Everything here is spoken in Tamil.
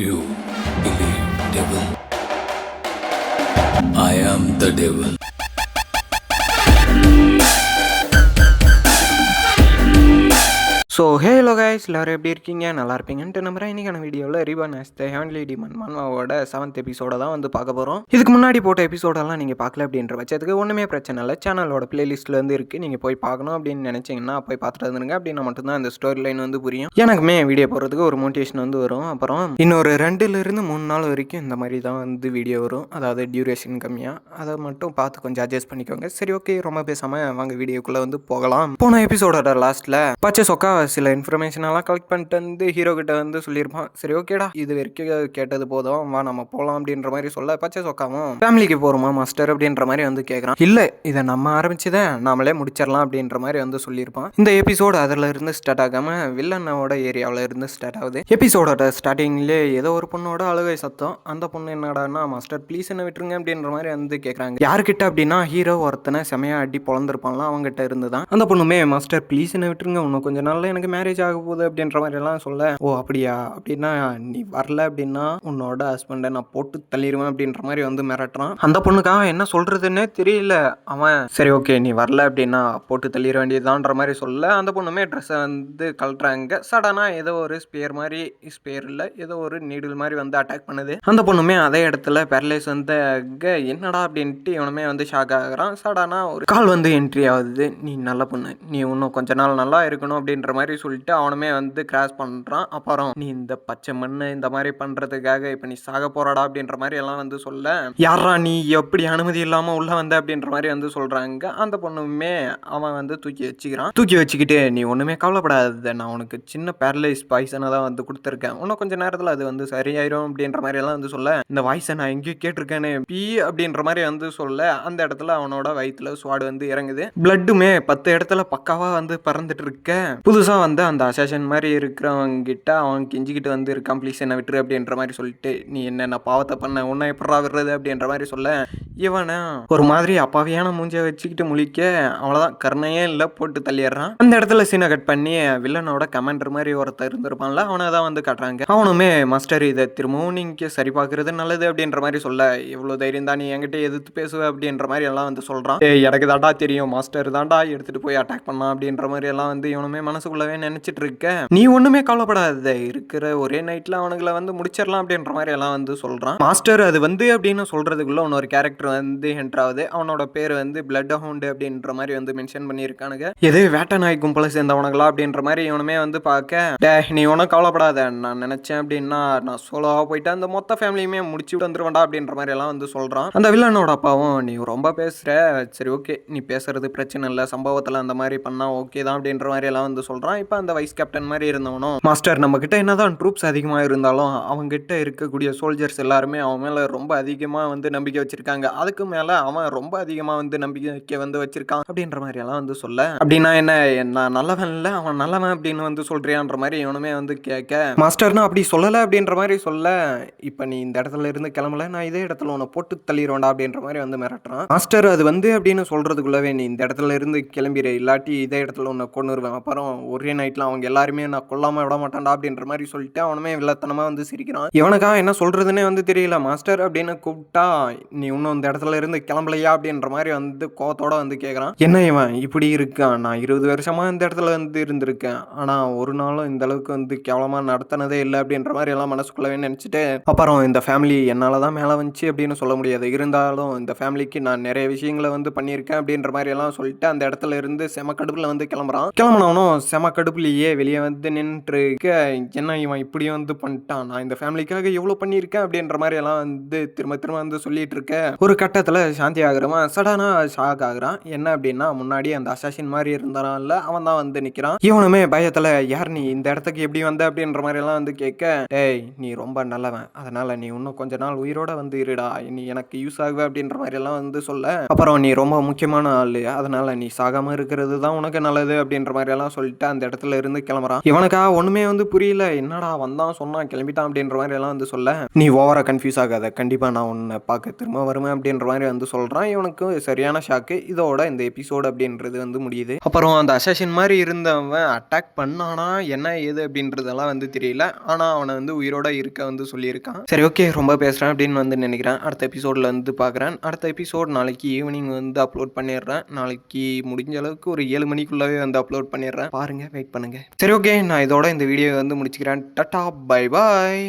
You believe devil. I am the devil. So hello guys, எல்லோரும் எப்படி இருக்கீங்க? நல்லா இருப்பீங்கன்ட்டு நம்புறேன். இன்றைக்கான வீடியோவில் reborn as the heavenly demon மன்வாவோட 7th எபிசோட தான் வந்து பார்க்க போகிறோம். இதுக்கு முன்னாடி போட்ட எபிசோடெல்லாம் நீங்கள் பார்க்கல அப்படின்ற பட்சத்துக்கு ஒன்றுமே பிரச்சனை இல்லை. சேனலோட பிளேலிஸ்ட்டில் வந்து இருக்குது. நீங்கள் போய் பார்க்கணும் அப்படின்னு நினச்சிங்கன்னா போய் பார்த்துட்டு வந்துருங்க. அப்படின்னா மட்டும்தான் அந்த ஸ்டோரி லைன் வந்து புரியும். எனக்குமே வீடியோ போடுறதுக்கு ஒரு மோட்டிவேஷன் வந்து வரும். அப்புறம் இன்னொரு 2லிருந்து 3 நாள் வரைக்கும் இந்த மாதிரி தான் வந்து வீடியோ வரும். அதாவது டியூரேஷன் கம்மியாக. அதை மட்டும் பார்த்து கொஞ்சம் அட்ஜஸ்ட் பண்ணிக்கோங்க. சரி, ஓகே, ரொம்ப பேசாமல் வாங்க வீடியோக்குள்ளே வந்து போகலாம். போன எபிசோடோட லாஸ்ட்டில் பச்சை சொக்கா சில இன்ஃபர்மேஷனெல்லாம் கலெக்ட் பண்ணிட்டு வந்து ஹீரோ கிட்ட வந்து சொல்லியிருப்பான். சரி, ஓகேடா, இது வரைக்கும் கேட்டது போதும், வா நம்ம போகலாம் அப்படின்ற மாதிரி சொல்ல பச்சை சொக்காவும் ஃபேமிலிக்கு போகிறோமா மாஸ்டர் அப்படின்ற மாதிரி வந்து கேட்குறான். இல்லை, இதை நம்ம ஆரம்பிச்சுதே நாமளே முடிச்சிடலாம் அப்படின்ற மாதிரி வந்து சொல்லியிருப்பான். இந்த எபிசோடு அதில் இருந்து ஸ்டார்ட் ஆகாமல் வில்லனோட ஏரியாவில் இருந்து ஸ்டார்ட் ஆகுது. எபிசோடோட ஸ்டார்டிங்லேயே ஏதோ ஒரு பொண்ணோட அழுகை சத்தம். அந்த பொண்ணு என்னடான்னா, மாஸ்டர் ப்ளீஸ் என்ன விட்டுருங்க அப்படின்ற மாதிரி வந்து கேட்குறாங்க. யார்கிட்ட அப்படின்னா ஹீரோ ஒருத்தனை செமையாக அடி பொழந்திருப்பான்லாம் அவங்ககிட்ட இருந்து தான். அந்த பொண்ணுமே மாஸ்டர் ப்ளீஸ் என்ன விட்டுருங்க, இன்னும் கொஞ்சம் நாளில் எனக்கு மேரேஜ் ஆக போகுது அப்படின்ற மாதிரி எல்லாம் சொல்ல, ஓ அப்படியா, அப்படின்னா நீ வரல அப்படின்னா உன்னோட ஹஸ்பண்டை நான் போட்டு தள்ளிடுவேன் அப்படின்ற மாதிரி வந்து மிரட்டுறான். அந்த பொண்ணுக்காக என்ன சொல்றதுன்னே தெரியல. அவன் சரி, ஓகே, நீ வரல அப்படின்னா போட்டு தள்ளிட வேண்டியதான்ற மாதிரி சொல்ல, அந்த பொண்ணுமே ட்ரெஸ்ஸை வந்து கழட்டுறாங்க. சடனா ஏதோ ஒரு ஸ்பேர் இல்லை, ஏதோ ஒரு நீடில் மாதிரி வந்து அட்டாக் பண்ணுது. அந்த பொண்ணுமே அதே இடத்துல பேரலைஸ் வந்து என்னடா அப்படின்ட்டு இவனுமே வந்து ஷாக் ஆகுறான். சடனா ஒரு கால் வந்து என்ட்ரி ஆகுது. நீ நல்ல பொண்ணு, நீ இன்னும் கொஞ்ச நாள் நல்லா இருக்கணும் அப்படின்ற மாதிரி சொல்லிட்டு அவனுமே வந்து கிராஸ் பண்ணுறான். அப்புறம் நீ இந்த பச்சை மண்ணு இந்த மாதிரி பண்ணுறதுக்காக இப்போ நீ சாக போறாடா அப்படின்ற மாதிரி எல்லாம் வந்து சொல்ல, யாரா நீ எப்படி அனுமதி இல்லாமல் உள்ள வந்த அப்படின்ற மாதிரி வந்து சொல்கிறாங்க. அந்த பொண்ணுமே அவன் வந்து தூக்கி வச்சுக்கிட்டு நீ ஒன்றுமே கவலைப்படாத, நான் உனக்கு சின்ன பேரலைஸ் பாய்சனை தான் வந்து கொடுத்துருக்கேன், இன்னும் கொஞ்சம் நேரத்தில் அது வந்து சரியாயிரும் அப்படின்ற மாதிரி எல்லாம் வந்து சொல்ல, இந்த வாய்ஸை நான் எங்கேயும் கேட்டிருக்கேன்னு பி அப்படின்ற மாதிரி வந்து சொல்ல, அந்த இடத்துல அவனோட வயிற்றுல ஸ்வாடு வந்து இறங்குது. பிளட்டுமே 10 இடத்துல பக்காவாக வந்து பறந்துட்டு இருக்க. புதுசாக வந்து அந்த அசேஷன் மாதிரி இருக்கிறவங்கிட்ட அவன் கெஞ்சிக்கிட்டு வந்து இருக்கான், ப்ளீஸ் என்ன விட்டுரு அப்படின்ற மாதிரி சொல்லிட்டு, நீ என்னென்ன பாவத்தை பண்ண, உன்னை எப்படா விடுறது அப்படின்ற மாதிரி சொல்ல, இவனை ஒரு மாதிரி அப்பாவியான மூஞ்சை வச்சுக்கிட்டு முழிக்க, அவ்வளோதான், கருணையே இல்லை, போட்டு தள்ளிடுறான். அந்த இடத்துல சீனை கட் பண்ணி வில்லனோட கமாண்டர் மாதிரி ஒருத்தர் இருந்திருப்பான்ல, அவனை தான் வந்து காட்டுறாங்க. அவனுமே மாஸ்டர் இதை திரும்பவும் நீங்கள் சரி பார்க்குறது நல்லது அப்படின்ற மாதிரி சொல்ல, எவ்வளோ தைரியம் தான் நீ என்கிட்ட எதிர்த்து பேசுவ அப்படின்ற மாதிரி எல்லாம் வந்து சொல்கிறான். எனக்கு தாண்டா தெரியும், மாஸ்டர் தாண்டா எடுத்துகிட்டு போய் அட்டாக் பண்ணான் அப்படின்ற மாதிரி எல்லாம் வந்து இவனுமே மனசுக்குள்ளவே நினச்சிட்டு இருக்க, நீ ஒன்றுமே கவலைப்படாத, இருக்கிற ஒரே நைட்டில் அவனுங்களை வந்து முடிச்சிடலாம் அப்படின்ற மாதிரி எல்லாம் வந்து சொல்கிறான். மாஸ்டர் அது வந்து அப்படின்னு சொல்கிறதுக்குள்ள இன்னொரு கேரக்டர் வந்து என்ட்ரு ஆகுது. அவனோட பேர் வந்து பிளட் ஹவுண்டு அப்படின்ற மாதிரி வந்து மென்ஷன் பண்ணியிருக்கானுங்க. எது வேட்டை நாய் கும்பலை சேர்ந்தவனுங்களா அப்படின்ற மாதிரி இவனுமே வந்து பார்க்க, நீ ஒன்றும் கவலைப்படாத, நான் நினச்சேன் அப்படின்னா நான் சோலோவாக போயிட்டு அந்த மொத்த ஃபேமிலியுமே முடிச்சு வந்துருவேண்டா அப்படின்ற மாதிரி எல்லாம் வந்து சொல்கிறான். அந்த வில்லனோட அப்பாவும் நீ ரொம்ப பேசுகிற, சரி ஓகே, நீ பேசுறது பிரச்சனை இல்லை, சம்பவத்தில் அந்த மாதிரி பண்ணால் ஓகே தான் அப்படின்ற மாதிரி எல்லாம் வந்து சொல்கிறான். இப்போ அந்த வைஸ் கேப்டன் மாதிரி இருந்தவனும், மாஸ்டர் நம்ம கிட்ட என்னதான் ட்ரூப்ஸ் அதிகமாக இருந்தாலும் அவங்ககிட்ட இருக்கக்கூடிய சோல்ஜர்ஸ் எல்லாருமே அவன் மேலே ரொம்ப அதிகமாக வந்து நம்பிக்கை வச்சிருக்காங்க, அதுக்கு மேலே அவன் ரொம்ப அதிகமாக வந்து நம்பிக்கை வந்து வச்சிருக்கான் அப்படின்ற மாதிரி எல்லாம் வந்து சொல்ல, அப்படின்னா என்ன, நான் நல்லவன் இல்லை அவன் நல்லவன் அப்படின்னு வந்து சொல்றியான்ற மாதிரி இவனுமே வந்து கேட்க, மாஸ்டர்னா அப்படி சொல்லலை அப்படின்ற மாதிரி சொல்ல, இப்போ நீ இந்த இடத்துல இருந்து கிளம்பல, நான் இதே இடத்துல உன்னை போட்டு தள்ளிடுவேண்டா அப்படின்ற மாதிரி வந்து மிரட்டுறான். மாஸ்டர் அது வந்து அப்படின்னு சொல்றதுக்குள்ளவே நீ இந்த இடத்துல இருந்து கிளம்பிடு, இல்லாட்டி இதே இடத்துல உன்னை கொண்டு வருவேன், அப்புறம் ஒரே நைட்ல அவங்க எல்லாருமே நான் கொல்லாம விட மாட்டான்டா அப்படின்ற மாதிரி சொல்லிட்டு அவனுமே வில்லத்தனமா வந்து சிரிக்கிறான். இவனுக்கா என்ன சொல்றதுன்னே வந்து தெரியல. மாஸ்டர் அப்படின்னு கூப்பிட்டா நீ இன்னும் இந்த இடத்துல இருந்து கிளம்பலையா அப்படின்ற மாதிரி வந்து கோவத்தோட வந்து கேட்குறான். என்ன இவன் இப்படி இருக்கான், நான் 20 வருஷமா இந்த இடத்துல வந்து இருந்திருக்கேன், ஆனா ஒரு நாளும் இந்த அளவுக்கு வந்து கேவலமா நடத்தினதே இல்லை அப்படின்ற மாதிரி எல்லாம் மனசுக்குள்ளவே நினைச்சிட்டு, அப்புறம் இந்த ஃபேமிலி என்னாலதான் மேலே வந்துச்சு அப்படின்னு சொல்ல முடியாது, இருந்தாலும் இந்த ஃபேமிலிக்கு நான் நிறைய விஷயங்களை வந்து பண்ணியிருக்கேன் அப்படின்ற மாதிரி எல்லாம் சொல்லிட்டு அந்த இடத்துல இருந்து செம கடுப்புல வந்து கிளம்புனவனும் செம கடுப்புலையே வெளியே வந்து நின்று என்ன இவன் இப்படி வந்து பண்ணிட்டான், நான் இந்த ஃபேமிலிக்காக எவ்வளோ பண்ணியிருக்கேன் அப்படின்ற மாதிரி எல்லாம் வந்து திரும்ப வந்து சொல்லிட்டு இருக்க, ஒரு கட்டத்தில் சாந்தி ஆகுறவன் சடனா ஷாக் ஆகுறான். என்ன அப்படின்னா முன்னாடி அந்த அசாசின் மாதிரி இருந்தான்ல, அவன் தான் வந்து நிற்கிறான். இவனுமே பயத்தில் யார் நீ இந்த இடத்துக்கு எப்படி வந்த அப்படின்ற மாதிரி எல்லாம் வந்து கேட்க, டேய் நீ ரொம்ப நல்லவன், அதனால நீ இன்னும் கொஞ்ச நாள் உயிரோட வந்து இருடா, நீ எனக்கு யூஸ் ஆகுவ அப்படின்ற மாதிரி எல்லாம் வந்து சொல்ல, அப்புறம் நீ ரொம்ப முக்கியமான ஆளு, அதனால நீ சாகாம இருக்கிறது தான் உனக்கு நல்லது அப்படின்ற மாதிரி எல்லாம் சொல்லிட்டு அந்த இடத்துல இருந்து கிளம்புறான். இவனுக்கா ஒண்ணுமே வந்து புரியல, என்னடா வந்தான் சொன்னான் கிளம்பிட்டான் அப்படின்ற மாதிரி எல்லாம் வந்து சொல்ல, நீ ஓவரா கன்ஃபியூஸ் ஆகாத, கண்டிப்பா நான் உன்னை பார்க்க திரும்ப வருவேன் அப்படின்ற மாதிரி வந்து சொல்கிறான். இவனுக்கு சரியான ஷாக்கு. இதோட இந்த எபிசோடு அப்படின்றது வந்து முடியுது. அப்புறம் அந்த அசாசின் மாதிரி இருந்தவன் அட்டாக் பண்ணானா என்ன ஏது அப்படின்றதெல்லாம் வந்து தெரியல. ஆனால் அவனை வந்து உயிரோட இருக்க வந்து சொல்லியிருக்கான். சரி ஓகே, ரொம்ப பேசுகிறேன் அப்படின்னு வந்து நினைக்கிறேன். அடுத்த எபிசோடில் வந்து பார்க்குறேன். அடுத்த எபிசோட் நாளைக்கு ஈவினிங் வந்து அப்லோட் பண்ணிடுறேன். நாளைக்கு முடிஞ்ச அளவுக்கு ஒரு 7 மணிக்குள்ளவே வந்து அப்லோட் பண்ணிடுறேன். பாருங்கள், வெயிட் பண்ணுங்கள். சரி ஓகே, நான் இதோட இந்த வீடியோ வந்து முடிச்சுக்கிறேன். Tata, bye bye.